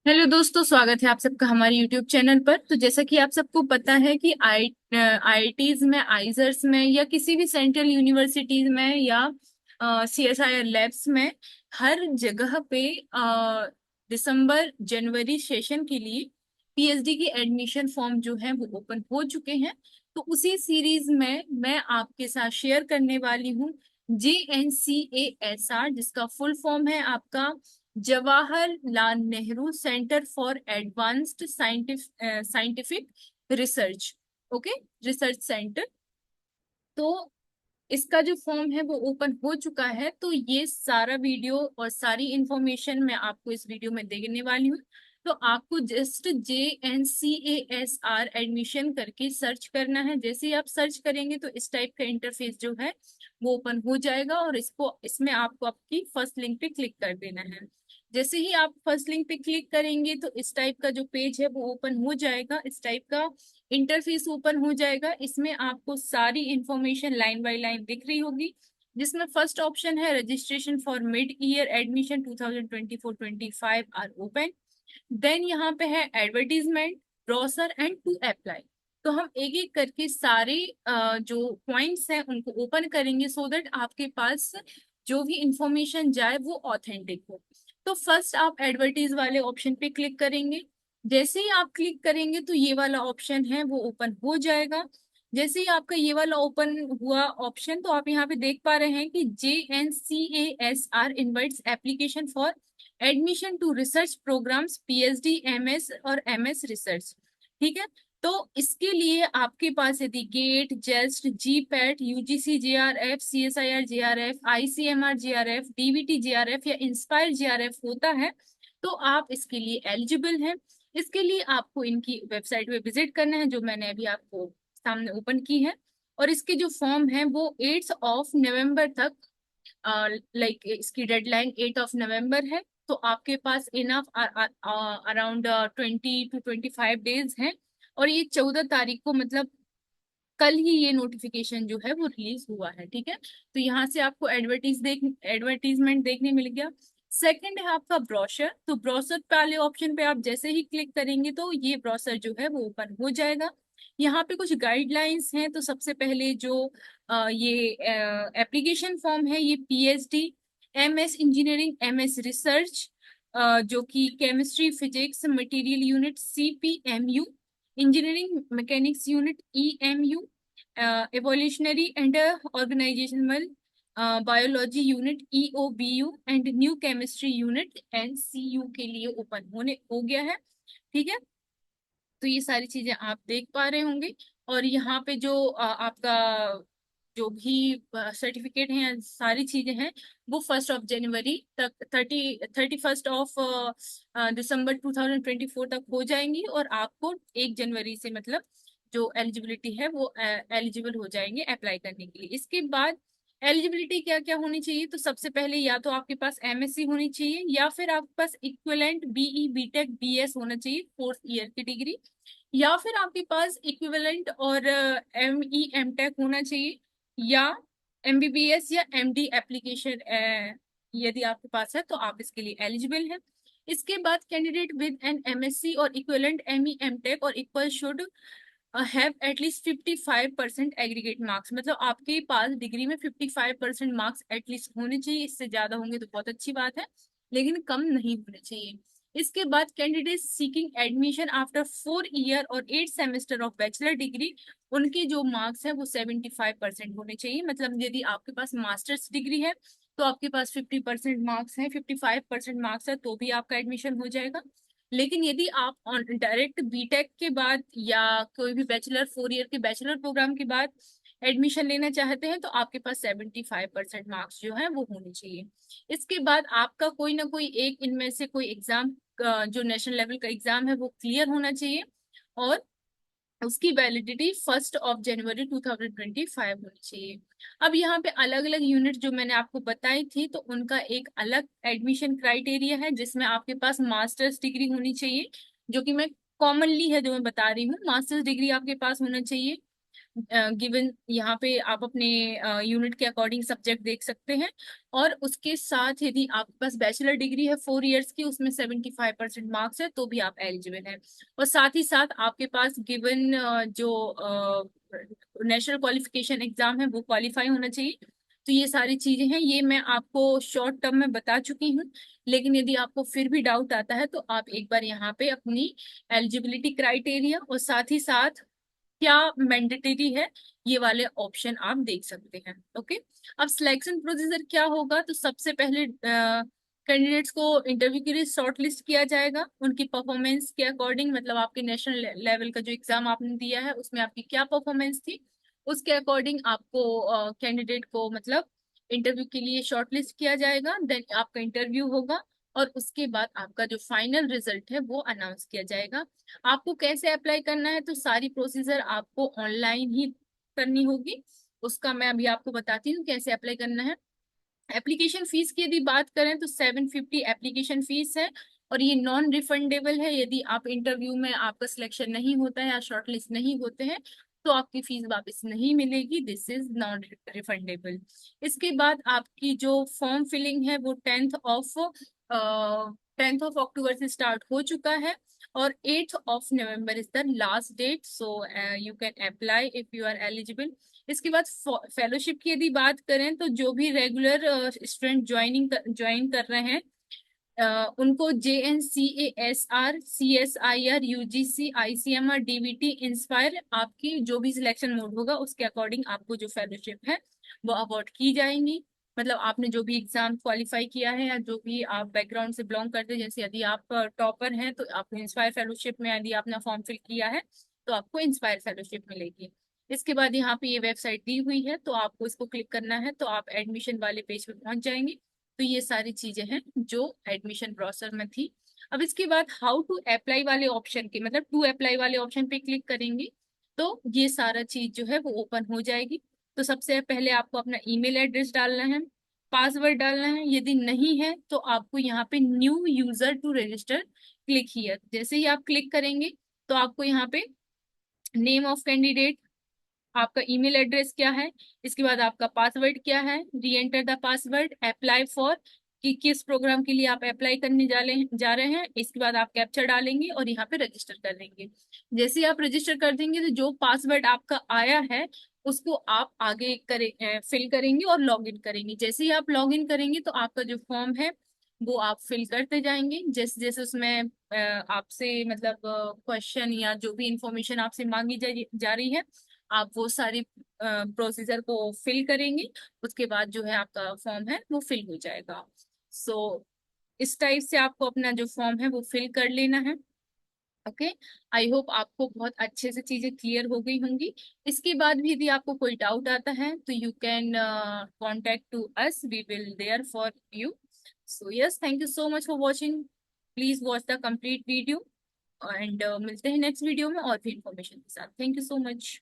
Hello दोस्तों, स्वागत है आप सबका हमारे यूट्यूब चैनल पर। तो जैसा कि आप सबको पता है कि आईआईटीज में, आइजर्स में या किसी भी सेंट्रल यूनिवर्सिटीज में या सीएसआईआर लैब्स में हर जगह पे दिसंबर जनवरी सेशन के लिए पीएचडी की एडमिशन फॉर्म जो है वो ओपन हो चुके हैं। तो उसी सीरीज में मैं आपके साथ शेयर करने वाली हूँ JNCASR, जिसका फुल फॉर्म है आपका Jawaharlal Nehru centre for advanced scientific research. Okay, research centre. तो इसका जो फॉर्म है वो ओपन हो चुका है। तो ये सारा वीडियो और सारी इंफॉर्मेशन मैं आपको इस वीडियो में देने वाली हूँ। तो आपको जस्ट JNCASR एडमिशन करके सर्च करना है। जैसे ही आप सर्च करेंगे तो इस टाइप का इंटरफेस जो है वो ओपन हो जाएगा और इसमें आपको आपकी फर्स्ट लिंक पे क्लिक कर देना है। जैसे ही आप फर्स्ट लिंक पे क्लिक करेंगे तो इस टाइप का जो पेज है वो ओपन हो जाएगा। इस टाइप का इंटरफेस ओपन हो जाएगा। इसमें आपको सारी इंफॉर्मेशन लाइन बाय लाइन दिख रही होगी, जिसमें फर्स्ट ऑप्शन है registration for mid year admission 2024-25 are open. Then यहाँ पे है advertisement, brochure and to apply. तो हम एक एक करके सारे जो पॉइंट्स हैं उनको ओपन करेंगे सो दैट आपके पास जो भी इंफॉर्मेशन जाए वो ऑथेंटिक हो। तो फर्स्ट आप एडवर्टीज वाले ऑप्शन पे क्लिक करेंगे। जैसे ही आप क्लिक करेंगे तो ये वाला ऑप्शन है वो ओपन हो जाएगा। जैसे ही आपका ये वाला ओपन हुआ ऑप्शन, तो आप यहाँ पे देख पा रहे हैं कि JNCASR invites application for admission to research programmes PhD MS और MS रिसर्च। ठीक है। तो इसके लिए आपके पास यदि GATE, JEST, GPAT, UGC JRF, CSIR JRF, ICMR JRF, DVT JRF या इंस्पायर JRF होता है तो आप इसके लिए एलिजिबल हैं। इसके लिए आपको इनकी वेबसाइट पे विजिट करना है, जो मैंने अभी आपको सामने ओपन की है। और इसके जो फॉर्म है वो 8 नवंबर तक, लाइक इसकी डेडलाइन 8 नवंबर है। तो आपके पास इनफ अराउंड 20 to 25 डेज हैं। और ये 14 तारीख को, मतलब कल ही ये नोटिफिकेशन जो है वो रिलीज हुआ है। ठीक है। तो यहाँ से आपको एडवर्टीजमेंट देखने मिल गया। सेकंड है आपका ब्रोशर। तो ब्रोशर वाले ऑप्शन पे आप जैसे ही क्लिक करेंगे तो ये ब्रोशर जो है वो ओपन हो जाएगा। यहाँ पे कुछ गाइडलाइंस हैं। तो सबसे पहले जो ये एप्लीकेशन फॉर्म है, ये PhD, MS engineering, MS research, जो कि chemistry, physics, material unit CPMU, engineering mechanics unit EMU, evolutionary and organizational biology unit EOBU and new chemistry unit NCU के लिए ओपन होने हो गया है। ठीक है। तो ये सारी चीजें आप देख पा रहे होंगे। और यहाँ पे जो आपका जो भी सर्टिफिकेट है, सारी चीजें हैं, वो 1 जनवरी तक 31 दिसंबर 2024 तक हो जाएंगी। और आपको 1 जनवरी से, मतलब जो एलिजिबिलिटी है वो एलिजिबल हो जाएंगे अप्लाई करने के लिए। इसके बाद एलिजिबिलिटी क्या क्या होनी चाहिए, तो सबसे पहले या तो आपके पास MSc होनी चाहिए या फिर आपके पास इक्विवेलेंट BE BTech BS होना चाहिए, 4th ईयर की डिग्री। या फिर आपके पास इक्विवेलेंट और ME MTech होना चाहिए, या MBBS या MD एप्लीकेशन यदि आपके पास है तो आप इसके लिए एलिजिबल हैं। इसके बाद कैंडिडेट विद एन MSc और इक्विवेलेंट ME MTech और equal should have at least 55% aggregate marks. मतलब आपके पास डिग्री में 55% मार्क्स एटलीस्ट होने चाहिए। इससे ज्यादा होंगे तो बहुत अच्छी बात है, लेकिन कम नहीं होने चाहिए। इसके बाद candidate seeking admission after 4 year और 8 सेमेस्टर ऑफ बैचलर डिग्री, उनके जो मार्क्स है वो 75% होने चाहिए। मतलब यदि आपके पास मास्टर्स डिग्री है तो आपके पास 50% मार्क्स है, 55% मार्क्स है तो भी आपका एडमिशन हो जाएगा। लेकिन यदि आप डायरेक्ट बीटेक के बाद या कोई भी बैचलर 4 ईयर के बैचलर प्रोग्राम के बाद एडमिशन लेना चाहते हैं तो आपके पास 75% मार्क्स जो है वो होने चाहिए। इसके बाद आपका कोई ना कोई एक इनमें से कोई एग्जाम, जो नेशनल लेवल का एग्जाम है वो क्लियर होना चाहिए। और उसकी वैलिडिटी 1 जनवरी 2025 होनी चाहिए। अब यहाँ पे अलग अलग यूनिट जो मैंने आपको बताई थी, तो उनका एक अलग एडमिशन क्राइटेरिया है, जिसमें आपके पास मास्टर्स डिग्री होनी चाहिए, जो कि मैं कॉमनली है जो मैं बता रही हूँ। मास्टर्स डिग्री आपके पास होना चाहिए। गिवन यहाँ पे आप अपने यूनिट के अकॉर्डिंग सब्जेक्ट देख सकते हैं। और उसके साथ यदि आपके पास बैचलर डिग्री है 4 इयर्स की, उसमें 75% मार्क्स है, तो भी आप एलिजिबल हैं। और साथ ही साथ आपके पास गिवन जो नेशनल क्वालिफिकेशन एग्जाम है वो क्वालिफाई होना चाहिए। तो ये सारी चीजें हैं, ये मैं आपको शॉर्ट टर्म में बता चुकी हूँ। लेकिन यदि आपको फिर भी डाउट आता है तो आप एक बार यहाँ पे अपनी एलिजिबिलिटी क्राइटेरिया और साथ ही साथ क्या मैंडेटरी है, ये वाले ऑप्शन आप देख सकते हैं। ओके। अब सिलेक्शन प्रोसीजर क्या होगा, तो सबसे पहले कैंडिडेट्स को इंटरव्यू के लिए शॉर्ट लिस्ट किया जाएगा उनकी परफॉर्मेंस के अकॉर्डिंग, मतलब आपके नेशनल लेवल का जो एग्जाम आपने दिया है उसमें आपकी क्या परफॉर्मेंस थी, उसके अकॉर्डिंग आपको कैंडिडेट को मतलब इंटरव्यू के लिए शॉर्ट लिस्ट किया जाएगा। देन आपका इंटरव्यू होगा और उसके बाद आपका जो फाइनल रिजल्ट है वो अनाउंस किया जाएगा। आपको कैसे अप्लाई करना है, तो सारी प्रोसीजर आपको ऑनलाइन ही करनी होगी। उसका मैं अभी आपको बताती हूँ कैसे अप्लाई करना है। एप्लीकेशन फीस की यदि बात करें तो 750 एप्लीकेशन फीस है। और ये नॉन रिफंडेबल है, यदि आप इंटरव्यू में आपका सिलेक्शन नहीं होता है या शॉर्टलिस्ट नहीं होते हैं तो आपकी फीस वापस नहीं मिलेगी, दिस इज नॉन रिफंडेबल। इसके बाद आपकी जो फॉर्म फिलिंग है वो 10th ऑफ अक्टूबर से स्टार्ट हो चुका है और 8th of November is the last date, so you can apply if you are eligible. इसके बाद फेलोशिप की यदि बात करें तो जो भी रेगुलर स्टूडेंट ज्वाइन कर रहे हैं उनको JNCASR CSIR UGC ICMR DVT inspire आपकी जो भी सिलेक्शन मोड होगा उसके अकॉर्डिंग आपको जो फेलोशिप है वो अवार्ड की जाएंगी। मतलब आपने जो भी एग्जाम क्वालिफाई किया है या जो भी आप बैकग्राउंड से बिलोंग करते हैं, जैसे यदि आप टॉपर हैं तो आपको इंस्पायर फेलोशिप में यदि आपने फॉर्म फिल किया है तो आपको इंस्पायर फेलोशिप मिलेगी। इसके बाद यहाँ पे ये वेबसाइट दी हुई है तो आपको इसको क्लिक करना है तो आप एडमिशन वाले पेज पे पहुंच जाएंगे। तो ये सारी चीजें हैं जो एडमिशन प्रोसेस में थी। अब इसके बाद हाउ टू अप्लाई वाले ऑप्शन के मतलब टू अप्लाई वाले ऑप्शन पे क्लिक करेंगे तो ये सारा चीज जो है वो ओपन हो जाएगी। तो सबसे पहले आपको अपना ईमेल एड्रेस डालना है, पासवर्ड डालना है, यदि नहीं है तो आपको यहाँ पे new user to register click here, जैसे ही आप क्लिक करेंगे तो आपको यहाँ पे नेम ऑफ कैंडिडेट, आपका ईमेल एड्रेस क्या है, इसके बाद आपका पासवर्ड क्या है, reenter the password, apply for कि किस प्रोग्राम के लिए आप अप्लाई करने जा रहे हैं, इसके बाद आप कैप्चा डालेंगे और यहाँ पे रजिस्टर कर देंगे। जैसे ही आप रजिस्टर कर देंगे तो जो पासवर्ड आपका आया है उसको आप आगे फिल करेंगे और लॉग इन करेंगे। जैसे ही आप लॉग इन करेंगे तो आपका जो फॉर्म है वो आप फिल करते जाएंगे, जैसे जैसे उसमें आपसे मतलब क्वेश्चन या जो भी इंफॉर्मेशन आपसे मांगी जा रही है आप वो सारी प्रोसीजर को फिल करेंगे। उसके बाद जो है आपका फॉर्म है वो फिल हो जाएगा। सो इस टाइप से आपको अपना जो फॉर्म है वो फिल कर लेना है। ओके। आई होप आपको बहुत अच्छे से चीजें क्लियर हो गई होंगी। इसके बाद भी यदि आपको कोई डाउट आता है तो you can contact to us, we will there for you. So yes, thank you so much for watching, please watch the complete video and मिलते हैं नेक्स्ट वीडियो में और भी इंफॉर्मेशन के साथ। Thank you so much.